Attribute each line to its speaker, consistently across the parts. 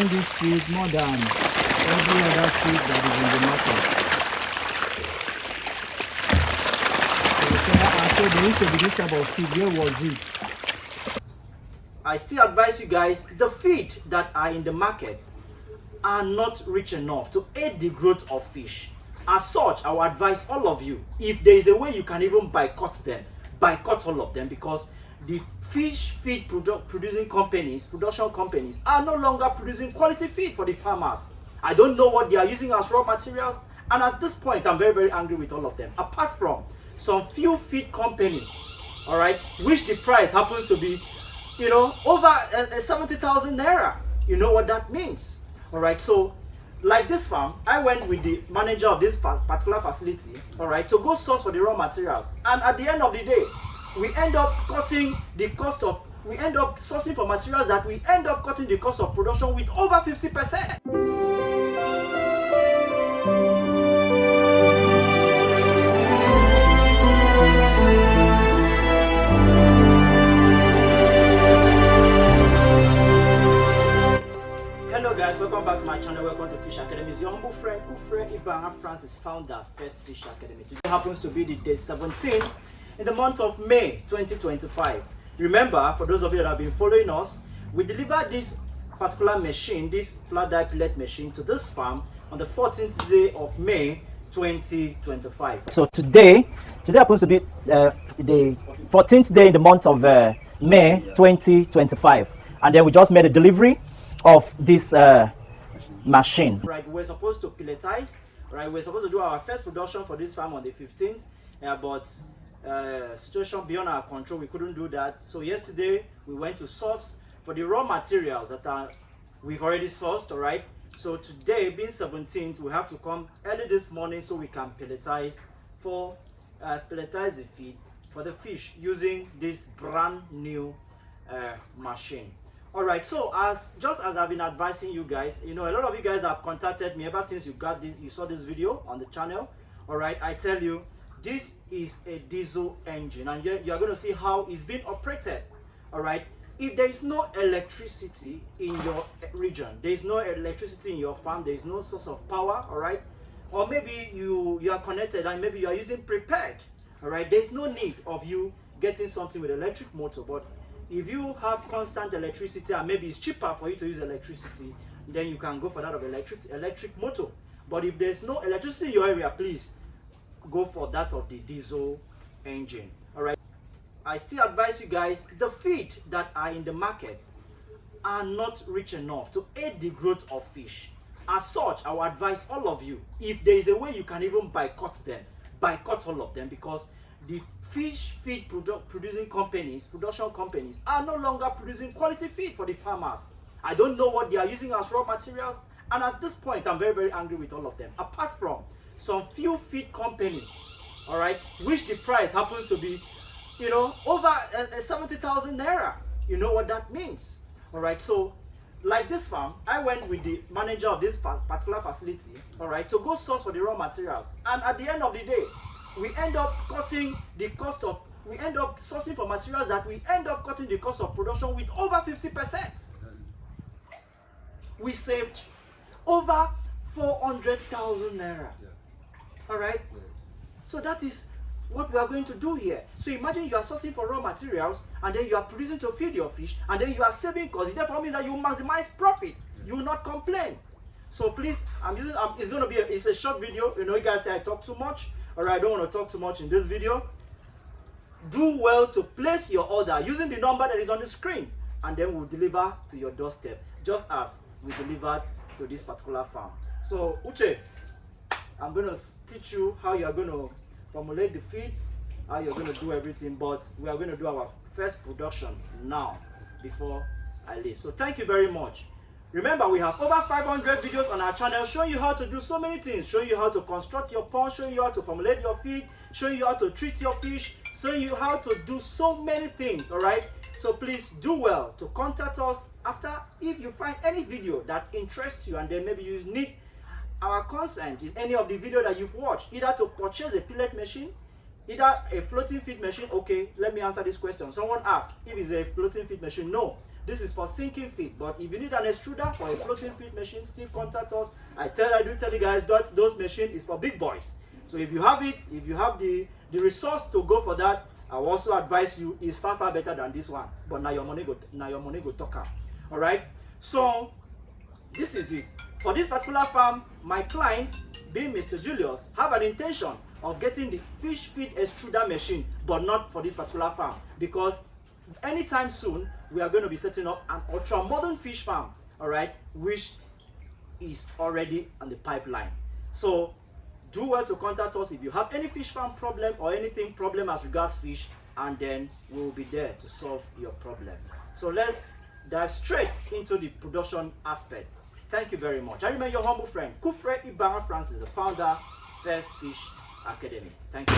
Speaker 1: find this feed more than every other feed that is in the market. So there used to be this type of feed. Where was it? I still advise you guys, the feed that are in the market are not rich enough to aid the growth of fish. As such, I will advise all of you, if there is a way you can even boycott them, boycott all of them, because the fish feed production companies are no longer producing quality feed for the farmers. I don't know what they are using as raw materials, and at this point I'm very, very angry with all of them, apart from some few feed companies, all right, which the price happens to be, you know, over 70,000 naira. You know what that means, all right? So like this farm, I went with the manager of this particular facility, all right, to go source for the raw materials, and at the end of the day we end up cutting the cost of, we end up sourcing for materials that we end up cutting the cost of production with over 50%. Hello guys, welcome back to my channel. Welcome to Fish Academy. It's your humble friend Kufre Ibanga Francis, founder of First Fish Academy. Today happens to be the day 17th in the month of May 2025. Remember, for those of you that have been following us, we delivered this particular machine, this flat die pellet machine, to this farm on the 14th day of May 2025. So today happens to be the 14th day in the month of May 2025, and then we just made a delivery of this machine. Right, we're supposed to pelletize. Right, we're supposed to do our first production for this farm on the 15th, but situation beyond our control, we couldn't do that. So yesterday we went to source for the raw materials that we've already sourced. All right. So today, being 17th, we have to come early this morning so we can pelletize the feed for the fish using this brand new machine. All right, so just as I've been advising you guys, you know, a lot of you guys have contacted me ever since you saw this video on the channel. All right, I tell you, this is a diesel engine, and you're going to see how it's being operated. All right, if there is no electricity in your region, there is no electricity in your farm, there is no source of power, all right, or maybe you are connected and maybe you are using prepared, all right, there's no need of you getting something with electric motor. But if you have constant electricity and maybe it's cheaper for you to use electricity, then you can go for that of electric motor. But if there's no electricity in your area, please go for that of the diesel engine. All right, I still advise you guys, the feed that are in the market are not rich enough to aid the growth of fish. As such, I will advise all of you, if there is a way you can even boycott them, boycott all of them, because the fish feed production companies are no longer producing quality feed for the farmers. I don't know what they are using as raw materials, and at this point I'm very, very angry with all of them, apart from some few feed companies, all right, which the price happens to be, you know, over 70,000 naira. You know what that means, all right? So like this farm, I went with the manager of this particular facility, all right, to go source for the raw materials, and at the end of the day we end up cutting the cost of, we end up sourcing for materials that we end up cutting the cost of production with over 50%. We saved over 400,000 naira. All right, so that is what we are going to do here. So imagine you are sourcing for raw materials and then you are producing to feed your fish, and then you are saving costs. It therefore means that you maximize profit. You will not complain. So please, it's going to be it's a short video. You know, you guys say I talk too much. All right, I don't want to talk too much in this video. Do well to place your order using the number that is on the screen, and then we'll deliver to your doorstep, just as we delivered to this particular farm. So Uche, I'm going to teach you how you are going to formulate the feed, how you're going to do everything, but we are going to do our first production now before I leave. So thank you very much. Remember, we have over 500 videos on our channel showing you how to do so many things, showing you how to construct your pond, showing you how to formulate your feed, showing you how to treat your fish, showing you how to do so many things. All right, so please do well to contact us after, if you find any video that interests you, and then maybe you need our consent in any of the video that you've watched, either to purchase a pellet machine, either a floating feed machine. Okay, let me answer this question. Someone asked if it's a floating feed machine. No, This is for sinking feed. But if you need an extruder for a floating feed machine, still contact us. I do tell you guys that those machines is for big boys. So if you have it, if you have the resource to go for that, I will also advise you is far better than this one. But now your money go talk out. All right. So this is it. For this particular farm, my client, being Mr. Julius, have an intention of getting the fish feed extruder machine, but not for this particular farm, because anytime soon we are going to be setting up an ultra modern fish farm, all right, which is already on the pipeline. So do well to contact us if you have any fish farm problem or anything problem as regards fish, and then we will be there to solve your problem. So let's dive straight into the production aspect. Thank you very much. I remain your humble friend, Kufre Ibanga Francis, the founder, First Fish Academy. Thank you.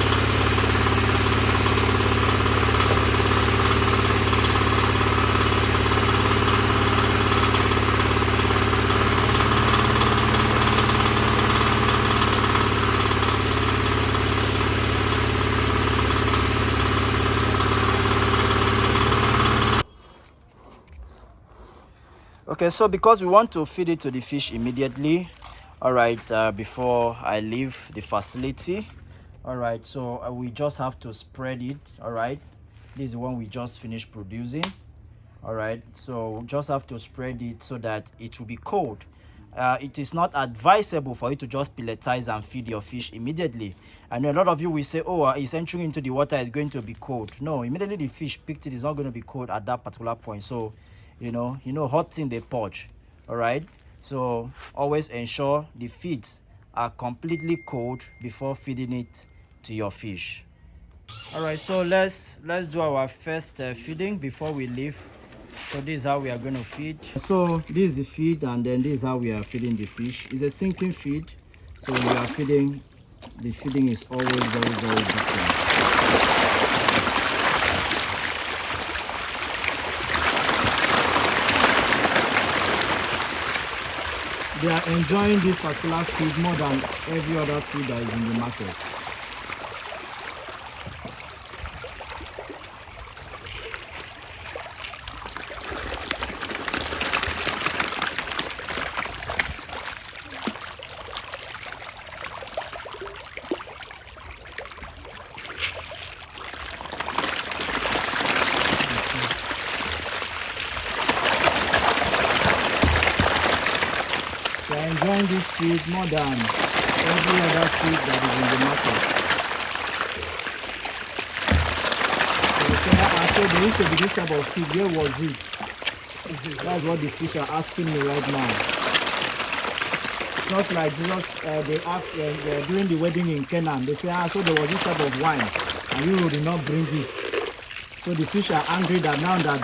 Speaker 1: Okay, so because we want to feed it to the fish immediately, all right, before I leave the facility, all right, so we just have to spread it. All right, this is the one we just finished producing. All right, so we just have to spread it so that it will be cold. It is not advisable for you to just pelletize and feed your fish immediately. I know a lot of you will say, oh, it's entering into the water, it's going to be cold. No, immediately the fish picked it is not going to be cold at that particular point. So you know hot thing they purge. All right, so always ensure the feeds are completely cold before feeding it to your fish. All right, so let's do our first feeding before we leave. So this is how we are going to feed. So this is the feed, and then this is how we are feeding the fish. It's a sinking feed, so when we are feeding, the feeding is always very different. They are enjoying this particular feed more than every other feed that is in the market. They are enjoying this feed more than every other feed that is in the market. So there used to be this type of feed. Where was it? That's what the fish are asking me right now. Just like Jesus, they asked during the wedding in Canaan. They say, so there was this type of wine, and you did not bring it. So the fish are angry that now that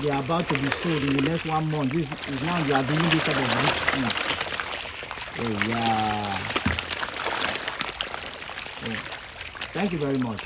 Speaker 1: they are about to be sold in the next 1 month, this is now they are doing this type of rich food. Oh yeah. Oh. Thank you very much.